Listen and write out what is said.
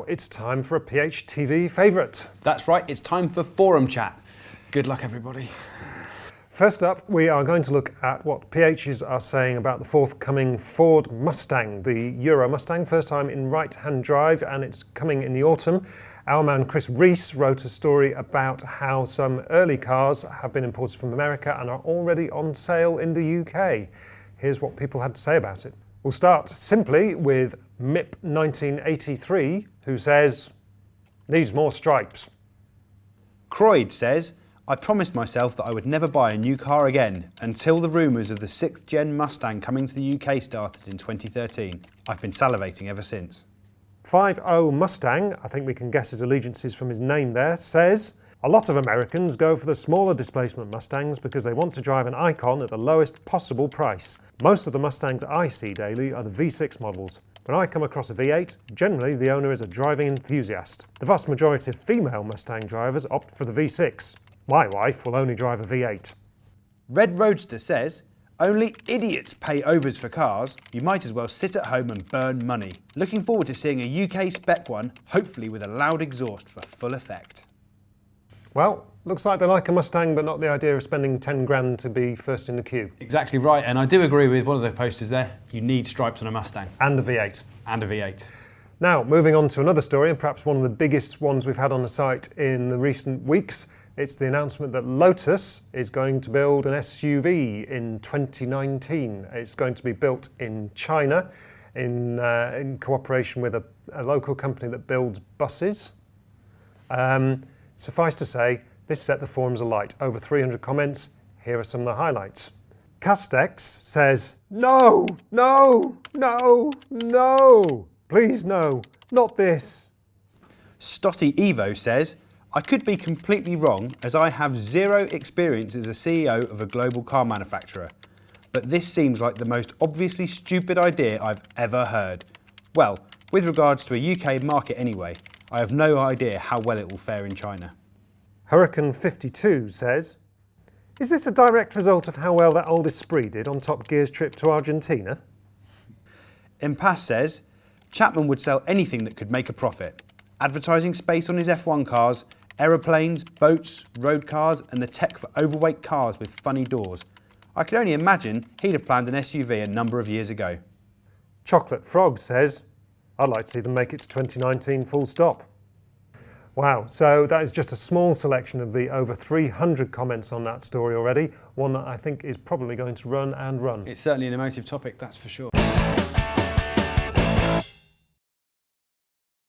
it's time for a PHTV favourite. That's right, it's time for forum chat. Good luck, everybody. First up, we are going to look at what PHs are saying about the forthcoming Ford Mustang, the Euro Mustang, first time in right-hand drive, and it's coming in the autumn. Our man Chris Reese wrote a story about how some early cars have been imported from America and are already on sale in the UK. Here's what people had to say about it. We'll start simply with MIP1983, who says, needs more stripes. Croyd says, I promised myself that I would never buy a new car again until the rumours of the 6th gen Mustang coming to the UK started in 2013. I've been salivating ever since. 50 Mustang, I think we can guess his allegiances from his name there, says, a lot of Americans go for the smaller displacement Mustangs because they want to drive an icon at the lowest possible price. Most of the Mustangs I see daily are the V6 models. When I come across a V8, generally the owner is a driving enthusiast. The vast majority of female Mustang drivers opt for the V6. My wife will only drive a V8. Red Roadster says, only idiots pay overs for cars. You might as well sit at home and burn money. Looking forward to seeing a UK spec one, hopefully with a loud exhaust for full effect. Well, looks like they like a Mustang, but not the idea of spending 10 grand to be first in the queue. Exactly right, and I do agree with one of the posters there. You need stripes on a Mustang. And a V8. And a V8. Now, moving on to another story, and perhaps one of the biggest ones we've had on the site in the recent weeks. It's the announcement that Lotus is going to build an SUV in 2019. It's going to be built in China in cooperation with a local company that builds buses. Suffice to say, this set the forums alight. Over 300 comments. Here are some of the highlights. Castex says, no, no, no, no. Please no, not this. Stotty Evo says, I could be completely wrong as I have zero experience as a CEO of a global car manufacturer, but this seems like the most obviously stupid idea I've ever heard. Well, with regards to a UK market anyway, I have no idea how well it will fare in China. Hurricane 52 says, is this a direct result of how well that old Esprit did on Top Gear's trip to Argentina? Impasse says, Chapman would sell anything that could make a profit. Advertising space on his F1 cars, aeroplanes, boats, road cars, and the tech for overweight cars with funny doors. I can only imagine he'd have planned an SUV a number of years ago. Chocolate Frog says, I'd like to see them make it to 2019 full stop. Wow, so that is just a small selection of the over 300 comments on that story already, one that I think is probably going to run and run. It's certainly an emotive topic, that's for sure.